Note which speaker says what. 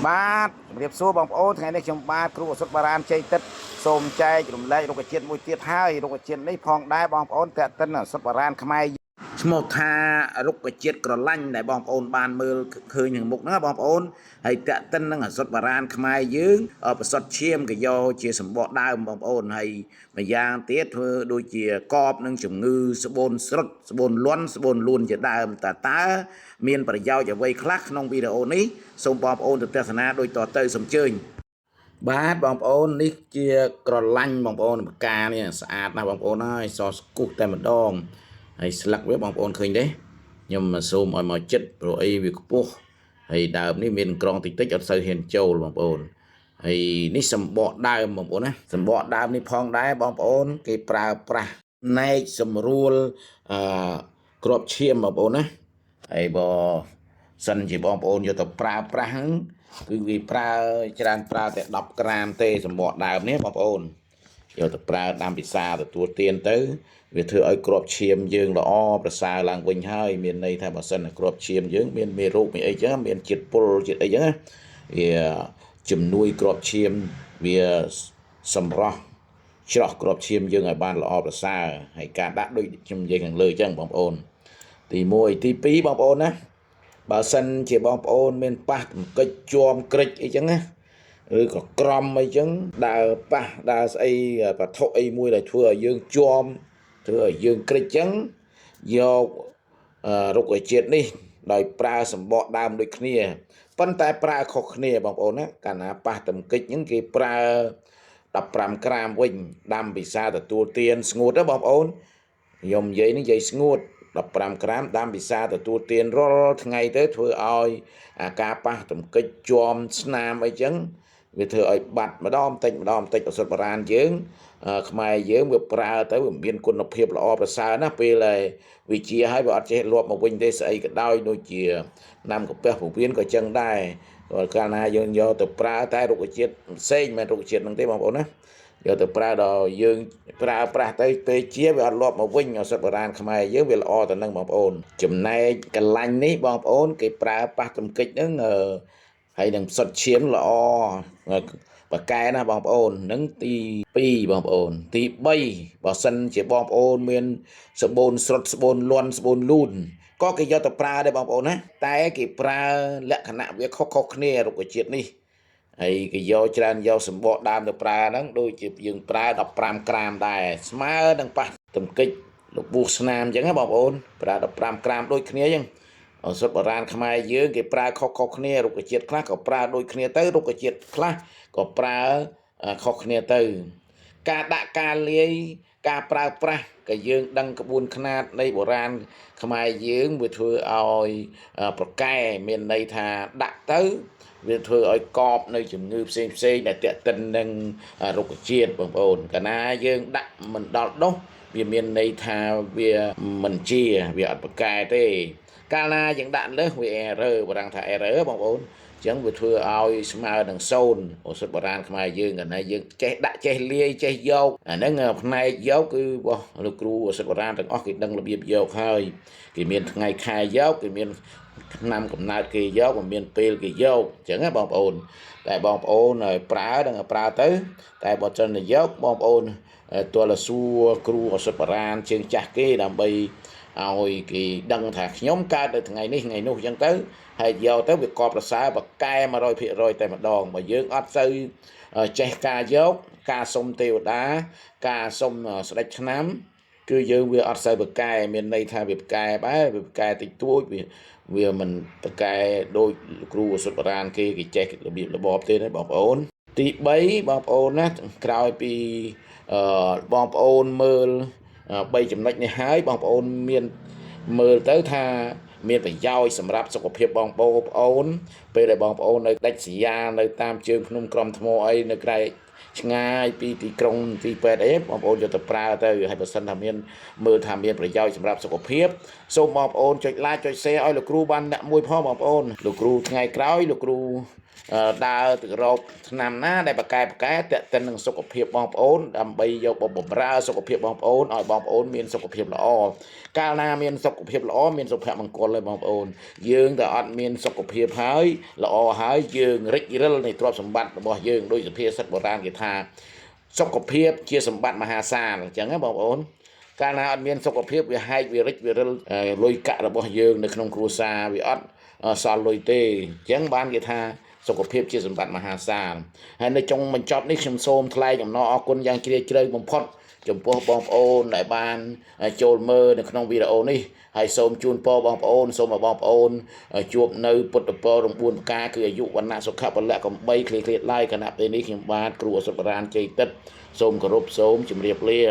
Speaker 1: បាទជំរាបសួរបងប្អូនថ្ងៃនេះខ្ញុំបាទគ្រូអសុតបារានជ័យទឹកសូមចែករំលែករុក្ខជាតិមួយទៀតហើយរុក្ខជាតិនេះផងដែរបងប្អូនតេតិនអសុតបារានខ្មែរឈ្មោះថារុក្ខជាតិក្រឡាញ់ដែលបងប្អូនបានមើលឃើញនឹងមុខហ្នឹងបងប្អូនហើយតេតិននឹងអសុតបារានខ្មែរយើងប្រសុតឈាមក៏យកជាសម្បកដើមបងប្អូនហើយម្យ៉ាងទៀតធ្វើដូចជាកបនឹងជំងឺស្បូនស្រុតស្បូនលន់ស្បូនលួនជាដើមតើមានប្រយោជន៍អ្វីខ្លះក្នុងវីដេអូនេះសូមបងប្អូនទស្សនាដូចតទៅសូមអញ្ជើញបាទបងប្អូននេះជាក្រឡាញ់បងប្អូនផ្កានេះស្អាតណាស់បងប្អូនហើយសស្គូសតែម្ដងហើយស្លឹកវាបងប្អូនឃើញទេខ្ញុំសូមឲ្យមកចិត្តព្រោះអីវាខ្ពស់ហើយដើមនេះមានក្រងតិចតិចអត់សូវហ៊ានចូលបងប្អូនហើយនេះសម្បកដើមបងប្អូនណាសម្បកដើមនេះផងដែរបងប្អូនគេប្រើប្រាស់ណែកសម្រួលក្របឈាមបងប្អូនណាហើយបើសិនជាបងប្អូនយកទៅប្រើប្រាស់ហ្នឹងគឺវាប្រើច្រើនប្រើតែ10ក្រាមទេសម្បកដើមនេះបងប្អូនយកទៅប្រើតាមពិសាទទួលទានទៅវាធ្វើឲ្យក្របឈាមយើងល្អប្រសើរឡើងវិញហើយមានន័យថាបើសិនតែក្របឈាមយើងមានមេរោគមានអីចឹងមានជាតិពុលជាតិអីចឹងវាជំនួយក្របឈាមវាសម្រស់ច្រោះក្របឈាមយើងឲ្យបានល្អប្រសើរហើយការដាក់ដូចខ្ញុំនិយាយខាងលើចឹងបងប្អូនទី1ទី2បងប្អូនណាបើសិនជាបងប្អូនមានប៉ះទង្គិចជាំក្រិចអីចឹងណាឬក៏ក្រំអីចឹងដើរប៉ះដើរស្អីវត្ថុអីមួយដែលធ្វើឲ្យយើងជាំធ្វើឲ្យយើងក្រិចចឹងយករុក្ខជាតិនេះដោយប្រើសម្បកដើមដូចគ្នាប៉ុន្តែប្រើខុសគ្នាបងប្អូនណាកាលណាប៉ះទង្គិចហ្នឹងគេប្រើ15ក្រាមវិញដាំពិសាទទួលទានស្ងួតណាបងប្អូនខ្ញុំនិយាយនេះនិយាយស្ងួត15ក្រាមដាំពិសាទទួលទានរាល់ថ្ងៃទៅធ្វើឲ្យការប៉ះទង្គិចជាំស្នាមអីចឹងវាធ្វើឲ្យបាត់ម្ដងបន្តិចប្រសិទ្ធបរានយើងខ្មែរយើងវាប្រើទៅវាមានគុណភាពល្អប្រសើរណាស់ពេលវិជាឲ្យវាអត់ចេះលាប់មកវិញទេស្អីក៏ដោយដូចជាណាំកាពះពវៀនក៏ចឹងដែរកាលណាយើងយកទៅប្រើតែរុក្ខជាតិផ្សេងមិនរុក្ខជាតិហ្នឹងទេបងប្អូនណាយកទៅប្រើដល់យើងប្រើប្រាស់ទៅពេលជាវាអត់លាប់មកវិញអសុទ្ធបុរាណខ្មែរយើងវាល្អទៅនឹងបងប្អូនចំណែកកលាញ់នេះបងប្អូនគេប្រើប៉ះទង្គិចហ្នឹងហើយនឹងផ្សុតឈាមល្អបកែណាបងប្អូននឹងទី2បងប្អូនទី3បើសិនជាបងប្អូនមានស្បូនស្រុតស្បូនលន់ស្បូនលូនក៏គេយកទៅប្រើដែរបងប្អូនណាតែគេប្រើលក្ខណៈវាខុសៗគ្នារុក្ខជាតិនេះហើយគេយកច្រើនយកសម្បកដើមទៅប្រើហ្នឹងដូចជាយើងប្រើ15ក្រាមដែរស្មើនឹងប៉ះទង្គិចលពោះស្នាមអញ្ចឹងណាបងប្អូនប្រើ15ក្រាមដូចគ្នាអញ្ចឹងអសុទ្ធបុរាណខ្មែរយើងគេប្រើខុសៗគ្នារុក្ខជាតិខ្លះក៏ប្រើដូចគ្នាទៅរុក្ខជាតិខ្លះក៏ប្រើខុសគ្នាទៅការដាក់ការលាយការប្រើប្រាស់ក៏យើងដឹងក្បួនខ្នាតនៃបុរាណខ្មែរយើងវាធ្វើឲ្យប្រកែមានន័យថាដាក់ទៅវាធ្វើឲ្យកបនៅជំងឺផ្សេងដែលទាក់ទិននឹងរុក្ខជាតិបងប្អូនកាលណាយើងដាក់មិនដល់ដុសវាមានន័យថាវាមិនជាវាអត់ប្រកែទេកាលណាយើងដាក់លើសវា error បរាំងថា error បងប្អូនអញ្ចឹងវាធ្វើឲ្យស្មើនឹង0អូសុទ្ធបុរាណខ្មែរយើងកាលណាយើងចេះដាក់ចេះលាយចេះយកអាហ្នឹងផ្នែកយកគឺរបស់លោកគ្រូអូសុទ្ធបុរាណទាំងអស់គេដឹងរបៀបយកហើយគេមានថ្ងៃខែយកគេមានឆ្នាំកំណើតគេយកមានពេលគេយកអញ្ចឹងណាបងប្អូនតែបងប្អូនប្រើដឹងប្រើទៅតែបើចង់យកបងប្អូនទល់សួរគ្រូអូសុទ្ធបុរាណជើងចាស់គេដើម្បីឲ្យគេដឹងថាខ្ញុំកើតនៅថ្ងៃនេះថ្ងៃនោះអញ្ចឹងទៅហើយយកទៅវាក៏ប្រសើរបកែ 100% តែម្ដងបើយើងអត់សូវចេះការយកការសុំទេវតាការសុំស្ដេចឆ្នាំគឺយើងវាអត់សូវបកែមានន័យថាវាបកែបែបវាបកែតិចតួចវាមិនបកែដូចគ្រូអសុទ្ធបុរាណគេចេះរបៀបរបបទេណាបងប្អូនទី3បងប្អូនណាក្រោយពីបងប្អូនមើល3ចំណុចនេះហើយបងប្អូនមានមើលទៅថាមានប្រយោជន៍សម្រាប់សុខភាពបងប្អូនពេលដែលបងប្អូននៅដាច់ស្រយាលនៅតាមជើងភ្នំក្រំថ្មអីនៅក្រៅឆ្ងាយពីទីក្រុងទីពេទ្យអីបងប្អូនយកទៅប្រើទៅហើយបើសិនថាមានមើលថាមានប្រយោជន៍សម្រាប់សុខភាពសូមបងប្អូនចុច like ចុច share ឲ្យលោកគ្រូបានអ្នកមួយផងបងប្អូនលោកគ្រូថ្ងៃក្រោយលោកគ្រូ ដើរទៅរកឆ្នាំណាដែលបកកែតេតិននឹងសុខភាពបងប្អូនដើម្បីយកបម្រើសុខភាពបងប្អូនឲ្យបងប្អូនមានសុខភាពល្អកាលណាមានសុខភាពល្អមានសុភមង្គលហើយបងប្អូនយើងតែអត់មានសុខភាពហើយល្អហើយយើងរិចរិលនៃទ្រព្យសម្បត្តិរបស់យើងដោយសុភាសិតបុរាណគេថាសុខភាពជាសម្បត្តិមហាសាលអញ្ចឹងណាបងប្អូនកាលណាអត់មានសុខភាពវាហែកវារិចវារិលលុយកាក់របស់យើងនៅក្នុងគ្រួសារវាអត់សល់លុយទេអញ្ចឹងបានគេថាសុខភាពជាសម្បត្តិមហាសាលហើយនៅចុងបញ្ចប់នេះខ្ញុំសូមថ្លែងអំណរអគុណយ៉ាងជ្រាលជ្រៅបំផុតចំពោះបងប្អូនដែលបានចូលមើលនៅក្នុងវីដេអូនេះហើយសូមជូនពរបងប្អូនសូមឲ្យបងប្អូនជួបនៅពុទ្ធពររង្បួនផ្កាគឺអាយុវណ្ណៈសុខៈពលៈកំបីគ្លៀតឡាយគណៈពេលនេះខ្ញុំបាទគ្រូអសុទ្ធបរានជ័យទឹកសូមគោរពសូមជម្រាបលា